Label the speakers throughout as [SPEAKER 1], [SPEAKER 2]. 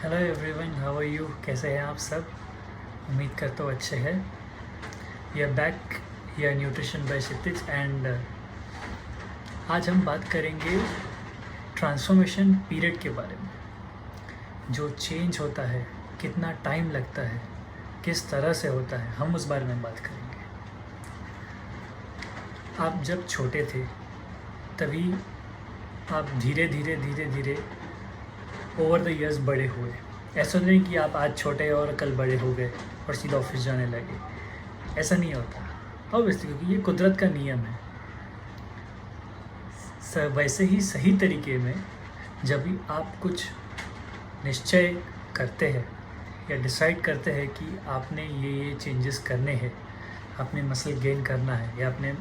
[SPEAKER 1] Hello everyone, how are you? कैसे हैं आप सब? उम्मीद करता हूँ अच्छे हैं। ये बैक या न्यूट्रिशन बाय क्षितिज एंड आज हम बात करेंगे ट्रांसफॉर्मेशन पीरियड के बारे में। जो चेंज होता है, कितना टाइम लगता है, किस तरह से होता है, हम उस बारे में बात करेंगे। आप जब छोटे थे तभी आप धीरे धीरे धीरे धीरे ओवर द ईयर्स बड़े हुए। ऐसा नहीं कि आप आज छोटे और कल बड़े हो गए और सीधा ऑफिस जाने लगे। ऐसा नहीं होता ऑब्वियसली, क्योंकि ये कुदरत का नियम है। वैसे ही सही तरीके में जब भी आप कुछ निश्चय करते हैं या डिसाइड करते हैं कि आपने ये चेंजेस करने हैं, आपने मसल गेन करना है या आपने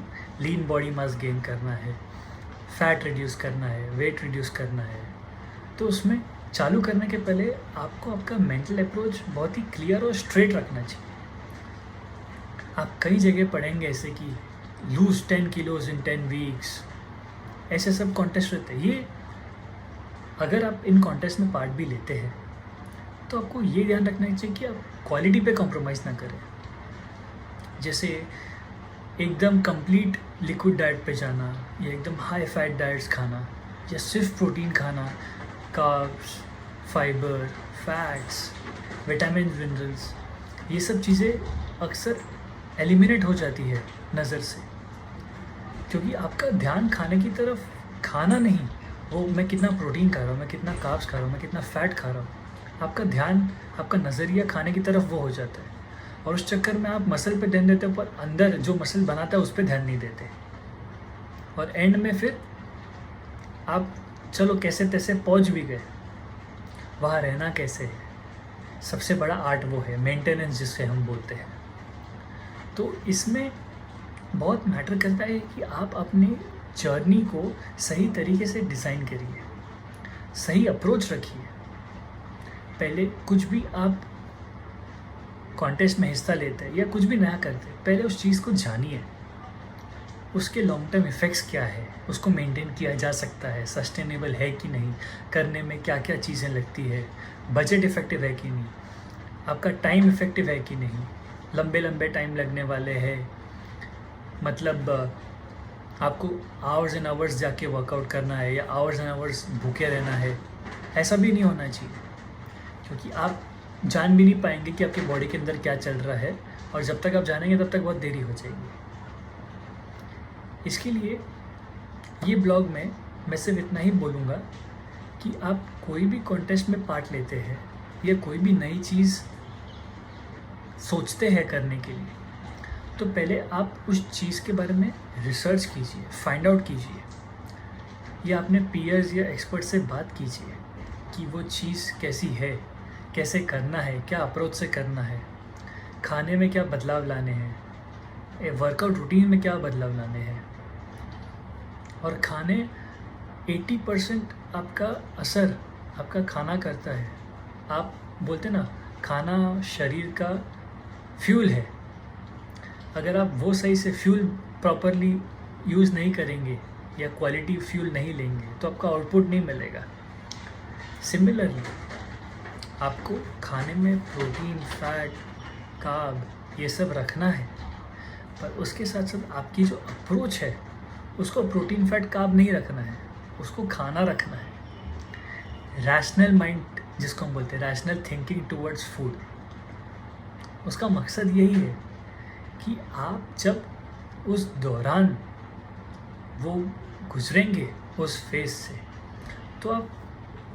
[SPEAKER 1] लीन बॉडी मास गेन करना है, फैट रिड्यूस करना है, वेट रिड्यूस करना है, तो उसमें चालू करने के पहले आपको आपका मेंटल अप्रोच बहुत ही क्लियर और स्ट्रेट रखना चाहिए। आप कई जगह पढ़ेंगे ऐसे कि लूज 10 किलोज इन 10 वीक्स, ऐसे सब कॉन्टेस्ट रहते हैं। ये अगर आप इन कॉन्टेस्ट में पार्ट भी लेते हैं तो आपको ये ध्यान रखना चाहिए कि आप क्वालिटी पे कॉम्प्रोमाइज़ ना करें। जैसे एकदम कंप्लीट लिक्विड डाइट पे जाना या एकदम हाई फैट डाइट्स खाना या सिर्फ प्रोटीन खाना, carbs, fibre, fats, vitamin minerals, ये सब चीज़ें अक्सर एलिमिनेट हो जाती है नज़र से, क्योंकि आपका ध्यान खाने की तरफ खाना नहीं, वो मैं कितना प्रोटीन खा रहा हूँ, मैं कितना कार्ब्स खा रहा हूँ, मैं कितना फ़ैट खा रहा हूँ, आपका ध्यान, आपका नज़रिया खाने की तरफ वो हो जाता है। और उस चक्कर में आप मसल पे ध्यान देते हो पर अंदर जो मसल बनाता है उस पर ध्यान नहीं देते। और एंड में फिर आप चलो कैसे तैसे पहुंच भी गए, वहाँ रहना कैसे है, सबसे बड़ा आर्ट वो है मेंटेनेंस, जिससे हम बोलते हैं। तो इसमें बहुत मैटर करता है कि आप अपने जर्नी को सही तरीके से डिज़ाइन करिए, सही अप्रोच रखिए। पहले कुछ भी आप कॉन्टेस्ट में हिस्सा लेते हैं या कुछ भी नया करते हैं, पहले उस चीज़ को जानिए, उसके लॉन्ग टर्म इफ़ेक्ट्स क्या है, उसको मेंटेन किया जा सकता है, सस्टेनेबल है कि नहीं, करने में क्या क्या चीज़ें लगती है, बजट इफ़ेक्टिव है कि नहीं, आपका टाइम इफ़ेक्टिव है कि नहीं, लंबे लंबे टाइम लगने वाले हैं, मतलब आपको आवर्स एंड आवर्स जाके वर्कआउट करना है या आवर्स एंड आवर्स भूखे रहना है, ऐसा भी नहीं होना चाहिए, क्योंकि आप जान भी नहीं पाएंगे कि आपकी बॉडी के अंदर क्या चल रहा है, और जब तक आप जानेंगे तब तक बहुत देरी हो जाएगी। इसके लिए ये ब्लॉग में मैं सिर्फ इतना ही बोलूँगा कि आप कोई भी कॉन्टेस्ट में पार्ट लेते हैं या कोई भी नई चीज़ सोचते हैं करने के लिए, तो पहले आप उस चीज़ के बारे में रिसर्च कीजिए, फाइंड आउट कीजिए, या अपने पीयर्स या एक्सपर्ट से बात कीजिए कि वो चीज़ कैसी है, कैसे करना है, क्या अप्रोच से करना है, खाने में क्या बदलाव लाने हैं, वर्कआउट रूटीन में क्या बदलाव लाने हैं। और खाने 80% आपका असर आपका खाना करता है। आप बोलते ना, खाना शरीर का फ्यूल है। अगर आप वो सही से फ्यूल प्रॉपरली यूज़ नहीं करेंगे या क्वालिटी फ्यूल नहीं लेंगे तो आपका आउटपुट नहीं मिलेगा। सिमिलरली आपको खाने में प्रोटीन, फैट, कार्ब ये सब रखना है, पर उसके साथ साथ आपकी जो अप्रोच है उसको प्रोटीन, फैट, कार्ब नहीं रखना है, उसको खाना रखना है। रैशनल माइंड जिसको हम बोलते हैं, रैशनल थिंकिंग टूवर्ड्स फूड, उसका मकसद यही है कि आप जब उस दौरान वो गुजरेंगे उस फेज से, तो आप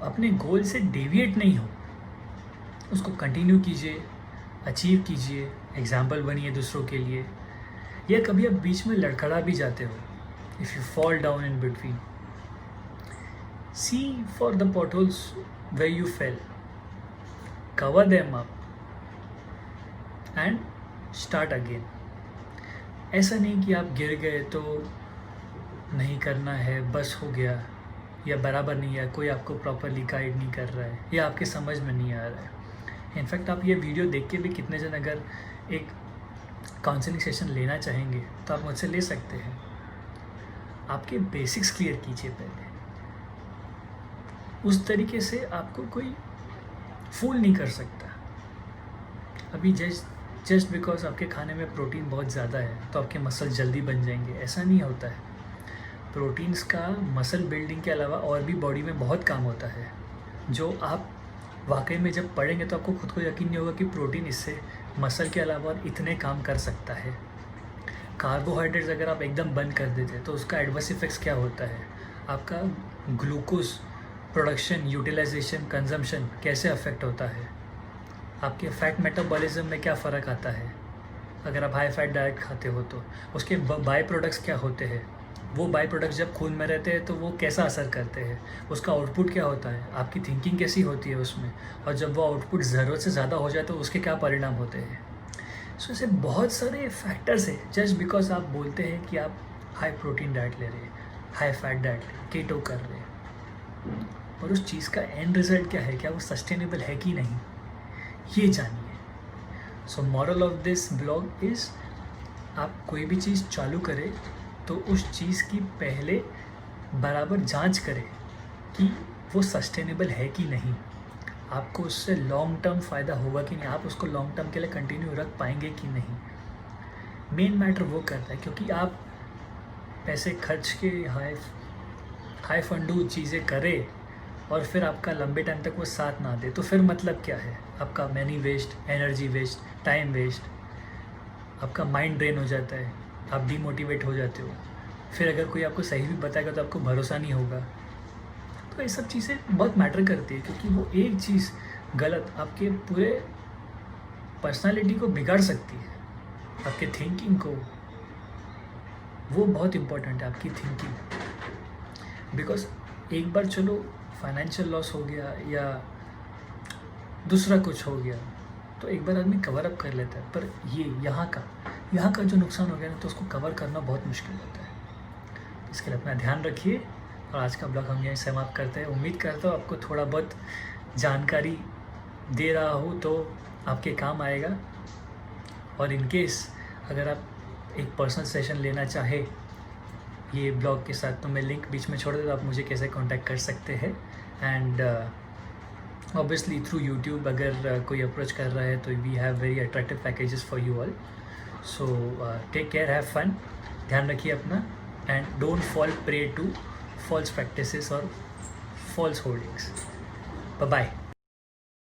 [SPEAKER 1] अपने गोल से डेविएट नहीं हो, उसको कंटिन्यू कीजिए, अचीव कीजिए, एग्जाम्पल बनिए दूसरों के लिए। या कभी आप बीच में लड़खड़ा भी जाते हो, if you fall down in between, see for the potholes where you fell, cover them up and start again. ऐसा नहीं कि आप गिर गए तो नहीं करना है, बस हो गया, या बराबर नहीं है, कोई आपको प्रॉपरली गाइड नहीं कर रहा है या आपके समझ में नहीं आ रहा है। इनफैक्ट आप ये वीडियो देख के भी कितने जन अगर एक काउंसलिंग सेशन लेना चाहेंगे तो आप मुझसे ले सकते हैं। आपके बेसिक्स क्लियर कीजिए पहले, उस तरीके से आपको कोई फूल नहीं कर सकता। अभी जस्ट बिकॉज आपके खाने में प्रोटीन बहुत ज़्यादा है तो आपके मसल जल्दी बन जाएंगे, ऐसा नहीं होता है। प्रोटीन्स का मसल बिल्डिंग के अलावा और भी बॉडी में बहुत काम होता है, जो आप वाकई में जब पढ़ेंगे तो आपको खुद को यकीन नहीं होगा कि प्रोटीन इससे मसल के अलावा और इतने काम कर सकता है। कार्बोहाइड्रेट्स अगर आप एकदम बंद कर देते हैं तो उसका एडवर्स इफेक्ट्स क्या होता है, आपका ग्लूकोज प्रोडक्शन, यूटिलाइजेशन, कंजम्पशन कैसे अफेक्ट होता है, आपके फैट मेटाबॉलिज्म में क्या फ़र्क आता है अगर आप हाई फैट डाइट खाते हो तो, उसके बाई प्रोडक्ट्स क्या होते हैं, वो बाई प्रोडक्ट्स जब खून में रहते हैं तो वो कैसा असर करते हैं, उसका आउटपुट क्या होता है, आपकी थिंकिंग कैसी होती है उसमें, और जब वो आउटपुट ज़रूरत से ज़्यादा हो जाए तो उसके क्या परिणाम होते हैं। सो ऐसे बहुत सारे फैक्टर्स हैं। जस्ट बिकॉज आप बोलते हैं कि आप हाई प्रोटीन डाइट ले रहे हैं, हाई फैट डाइट कीटो कर रहे हैं, और उस चीज़ का एंड रिजल्ट क्या है, क्या वो सस्टेनेबल है कि नहीं, ये जानिए। So moral of this blog is, आप कोई भी चीज़ चालू करें तो उस चीज़ की पहले बराबर जांच करें कि वो सस्टेनेबल है कि नहीं, आपको उससे लॉन्ग टर्म फ़ायदा होगा कि नहीं, आप उसको लॉन्ग टर्म के लिए कंटिन्यू रख पाएंगे कि नहीं। मेन मैटर वो करता है, क्योंकि आप पैसे खर्च के हाई फंडू चीज़ें करें और फिर आपका लंबे टाइम तक वो साथ ना दे तो फिर मतलब क्या है, आपका money waste, energy waste, time waste, आपका माइंड ड्रेन हो जाता है, आप डीमोटिवेट हो जाते हो। फिर अगर कोई आपको सही भी बताएगा तो आपको भरोसा नहीं होगा। तो ये सब चीज़ें बहुत मैटर करती है, क्योंकि वो एक चीज़ गलत आपके पूरे पर्सनालिटी को बिगाड़ सकती है, आपके थिंकिंग को। वो बहुत इम्पोर्टेंट है, आपकी थिंकिंग। बिकॉज एक बार चलो फाइनेंशियल लॉस हो गया या दूसरा कुछ हो गया तो एक बार आदमी कवर अप कर लेता है, पर ये यहाँ का जो नुकसान हो गया ना, तो उसको कवर करना बहुत मुश्किल होता है। इसके लिए अपना ध्यान रखिए, और आज का ब्लॉग हम यहीं समाप्त करते हैं। उम्मीद करता हूँ आपको थोड़ा बहुत जानकारी दे रहा हूँ तो आपके काम आएगा, और इन केस अगर आप एक पर्सनल सेशन लेना चाहे ये ब्लॉग के साथ तो मैं लिंक बीच में छोड़ देता हूँ, आप मुझे कैसे कांटेक्ट कर सकते हैं। एंड ऑब्वियसली थ्रू यूट्यूब अगर कोई अप्रोच कर रहा है तो we have very attractive packages for you all. So take care, have fun, ध्यान रखिए अपना, and don't fall prey to false practices or false holdings. Bye bye.